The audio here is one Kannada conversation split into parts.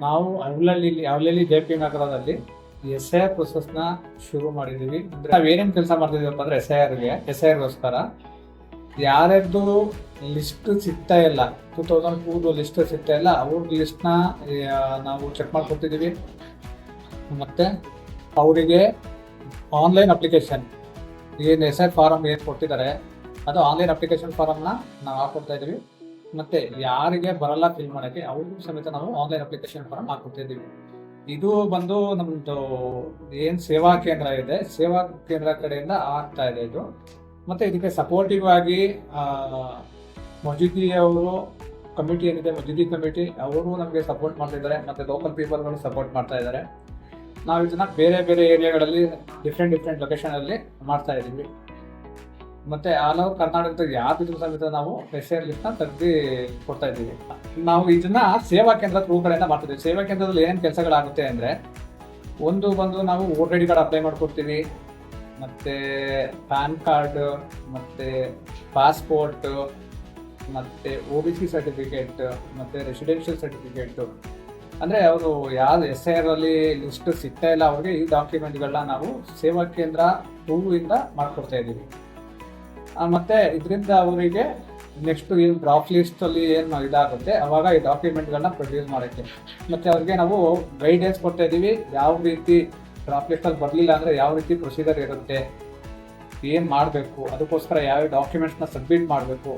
ನಾವು ಅವಲಲ್ಲಿ JP ನಗರದಲ್ಲಿ SIR ಪ್ರೊಸೆಸ್ನ ಶುರು ಮಾಡಿದ್ದೀವಿ. ಅಂದರೆ ನಾವೇನೇನು ಕೆಲಸ ಮಾಡ್ತಿದ್ದೀವಪ್ಪ ಅಂದರೆ SIR ಗೋಸ್ಕರ ಯಾರ್ಯಾರ್ದು ಲಿಸ್ಟ್ ಸಿಗ್ತಾ ಇಲ್ಲ, 2002 ಲಿಸ್ಟ್ ಸಿಗ್ತಾ ಇಲ್ಲ, ಅವ್ರ ಲಿಸ್ಟ್ನ ನಾವು ಚೆಕ್ ಮಾಡ್ಕೊತಿದ್ದೀವಿ. ಮತ್ತು ಅವರಿಗೆ ಆನ್ಲೈನ್ ಅಪ್ಲಿಕೇಶನ್ ಏನು SIR ಫಾರಮ್ ಏನು ಕೊಟ್ಟಿದ್ದಾರೆ ಅದು ಆನ್ಲೈನ್ ಅಪ್ಲಿಕೇಶನ್ ಫಾರಮ್ನ ನಾವು ಹಾಕೊಡ್ತಾ ಇದ್ದೀವಿ. ಮತ್ತು ಯಾರಿಗೆ ಬರಲ್ಲ ಫಿಲ್ ಮಾಡೋಕ್ಕೆ ಅವ್ರಿಗೂ ಸಮೇತ ನಾವು ಆನ್ಲೈನ್ ಅಪ್ಲಿಕೇಶನ್ ಫಾರಮ್ ಹಾಕೊಡ್ತಿದ್ದೀವಿ. ಇದು ಬಂದು ನಮ್ಮದು ಏನು ಸೇವಾ ಕೇಂದ್ರ ಇದೆ, ಸೇವಾ ಕೇಂದ್ರ ಕಡೆಯಿಂದ ಆಗ್ತಾ ಇದೆ ಇದು. ಮತ್ತು ಇದಕ್ಕೆ ಸಪೋರ್ಟಿವ್ ಆಗಿ ಮಜೀದಿ ಅವರು ಕಮಿಟಿ ಏನಿದೆ, ಮಜೀದಿ ಕಮಿಟಿ ಅವರು ನಮಗೆ ಸಪೋರ್ಟ್ ಮಾಡ್ತಿದ್ದಾರೆ. ಮತ್ತು ಲೋಕಲ್ ಪೀಪಲ್ಗಳು ಸಪೋರ್ಟ್ ಮಾಡ್ತಾ ಇದ್ದಾರೆ. ನಾವು ಇದನ್ನು ಬೇರೆ ಬೇರೆ ಏರಿಯಾಗಳಲ್ಲಿ ಡಿಫ್ರೆಂಟ್ ಲೊಕೇಶನಲ್ಲಿ ಮಾಡ್ತಾ ಇದ್ದೀವಿ. ಮತ್ತು ಆಲ್ ಓವರ್ ಕರ್ನಾಟಕದ ಯಾವ್ದಿದ್ರು ಸಮೇತ ನಾವು SIR ಲಿಸ್ಟ್ನ ತೆಗೆದು ಕೊಡ್ತಾ ಇದ್ದೀವಿ. ನಾವು ಇದನ್ನ ಸೇವಾ ಕೇಂದ್ರ ಥ್ರೂ ಕಡೆಯಿಂದ ಮಾಡ್ತಿದ್ದೀವಿ. ಸೇವಾ ಕೇಂದ್ರದಲ್ಲಿ ಏನೇನು ಕೆಲಸಗಳಾಗುತ್ತೆ ಅಂದರೆ, ಒಂದು ಬಂದು ನಾವು ವೋಟರ್ ID ಕಾರ್ಡ್ ಅಪ್ಲೈ ಮಾಡ್ಕೊಡ್ತೀವಿ, ಮತ್ತು ಪ್ಯಾನ್ ಕಾರ್ಡ್, ಮತ್ತು ಪಾಸ್ಪೋರ್ಟು, ಮತ್ತು OBC ಸರ್ಟಿಫಿಕೇಟ್, ಮತ್ತು ರೆಸಿಡೆನ್ಷಿಯಲ್ ಸರ್ಟಿಫಿಕೇಟು. ಅಂದರೆ ಅವರು ಯಾರು SIR ಅಲ್ಲಿ ಲಿಸ್ಟ್ ಸಿಗ್ತಾ ಇಲ್ಲ ಅವ್ರಿಗೆ ಈ ಡಾಕ್ಯುಮೆಂಟ್ಗಳನ್ನ ನಾವು ಸೇವಾ ಕೇಂದ್ರ ಥ್ರೂವಿಂದ ಮಾಡ್ಕೊಡ್ತಾ ಇದ್ದೀವಿ. ಮತ್ತು ಇದರಿಂದ ಅವರಿಗೆ ನೆಕ್ಸ್ಟ್ ಏನು ಡ್ರಾಫ್ಟ್ ಲಿಸ್ಟಲ್ಲಿ ಏನು ಇದಾಗುತ್ತೆ ಅವಾಗ ಈ ಡಾಕ್ಯುಮೆಂಟ್ಗಳನ್ನ ಪ್ರೊಡ್ಯೂಸ್ ಮಾಡೋಕ್ಕೆ. ಮತ್ತು ಅವ್ರಿಗೆ ನಾವು ಗೈಡೆನ್ಸ್ ಕೊಡ್ತಾ ಇದ್ದೀವಿ, ಯಾವ ರೀತಿ ಡ್ರಾಫ್ಟ್ ಲಿಸ್ಟಲ್ಲಿ ಬರಲಿಲ್ಲ ಅಂದರೆ ಯಾವ ರೀತಿ ಪ್ರೊಸೀಜರ್ ಇರುತ್ತೆ, ಏನು ಮಾಡಬೇಕು, ಅದಕ್ಕೋಸ್ಕರ ಯಾವ ಡಾಕ್ಯುಮೆಂಟ್ಸ್ನ ಸಬ್ಮಿಟ್ ಮಾಡಬೇಕು,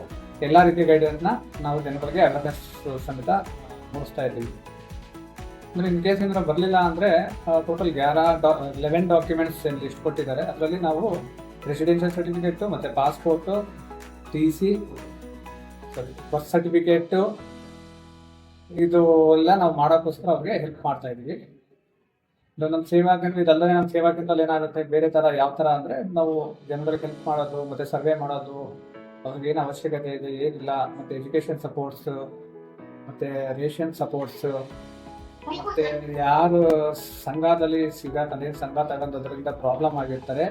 ಎಲ್ಲ ರೀತಿಯ ಗೈಡೆನ್ಸ್ನ ನಾವು ಜನಗಳಿಗೆ ಅವೇರ್ನೆಸ್ ಸಮೇತ ಮುಗಿಸ್ತಾ ಇದ್ದೀವಿ. ಅಂದರೆ ಇನ್ ಕೇಸ್ ಏನಾದ್ರು ಬರಲಿಲ್ಲ ಅಂದರೆ ಟೋಟಲ್ 11 ಡಾಕ್ಯುಮೆಂಟ್ಸ್ ಏನು ಲಿಸ್ಟ್ ಕೊಟ್ಟಿದ್ದಾರೆ. ಅದರಲ್ಲಿ ನಾವು ರೆಸಿಡೆನ್ಷಿಯಲ್ ಸರ್ಟಿಫಿಕೇಟು, ಮತ್ತು ಪಾಸ್ಪೋರ್ಟು, TC, ಬರ್ತ್ ಸರ್ಟಿಫಿಕೇಟು, ಇದು ಎಲ್ಲ ನಾವು ಮಾಡೋಕ್ಕೋಸ್ಕರ ಅವ್ರಿಗೆ ಹೆಲ್ಪ್ ಮಾಡ್ತಾ ಇದ್ದೀವಿ. ನಮ್ಮ ಸೇವಾ ಕೇಂದ್ರ ಇದಲ್ಲದೆ ನಮ್ಮ ಸೇವಾ ಕೇಂದ್ರದಲ್ಲಿ ಏನಾಗುತ್ತೆ ಬೇರೆ ಥರ ಯಾವ ಥರ ಅಂದರೆ, ನಾವು ಜನಗಳಿಗೆ ಹೆಲ್ಪ್ ಮಾಡೋದು, ಮತ್ತು ಸರ್ವೆ ಮಾಡೋದು, ಅವ್ರಿಗೆ ಏನು ಅವಶ್ಯಕತೆ ಇದೆ ಏನಿಲ್ಲ, ಮತ್ತು ಎಜುಕೇಷನ್ ಸಪೋರ್ಟ್ಸು, ಮತ್ತು ರೇಷನ್ ಸಪೋರ್ಟ್ಸು, ಮತ್ತು ಯಾರು ಸಂಘದಲ್ಲಿ ಸಿಗಾಕಂದ್ರೆ ಸಂಘ ತಗೊಂಡೋದ್ರಿಂದ ಪ್ರಾಬ್ಲಮ್ ಆಗಿರ್ತಾರೆ,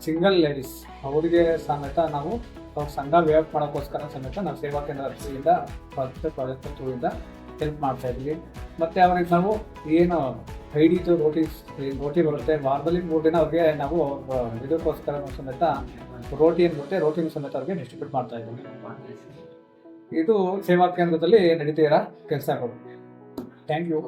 ಸಿಂಗಲ್ ಲೇಡೀಸ್ ಅವರಿಗೆ ಸಮೇತ ನಾವು ಅವ್ರ ಸಂಘ ವೇವ್ ಮಾಡೋಕ್ಕೋಸ್ಕರ ಸಮೇತ ನಾವು ಸೇವಾ ಕೇಂದ್ರ ಪ್ರಾಜೆಕ್ಟ್ ಥ್ರೂಯಿಂದ ಹೆಲ್ಪ್ ಮಾಡ್ತಾ ಇದ್ವಿ. ಮತ್ತು ಅವ್ರಿಗೆ ನಾವು ಏನು ಐಡಿದು ರೋಟಿ ಬರುತ್ತೆ, ವಾರದಲ್ಲಿ 3 ದಿನ ಅವ್ರಿಗೆ ನಾವು ಇದಕ್ಕೋಸ್ಕರ ಸಮೇತ ರೋಟಿ ಬರುತ್ತೆ, ರೋಟಿನ ಸಮೇತ ಅವ್ರಿಗೆ ಡಿಸ್ಟ್ರಿಬ್ಯೂಟ್ ಮಾಡ್ತಾ ಇದ್ದೀವಿ. ಇದು ಸೇವಾ ಕೇಂದ್ರದಲ್ಲಿ ನಡೀತಿರೋ ಕೆಲಸಗಳು. Thank you.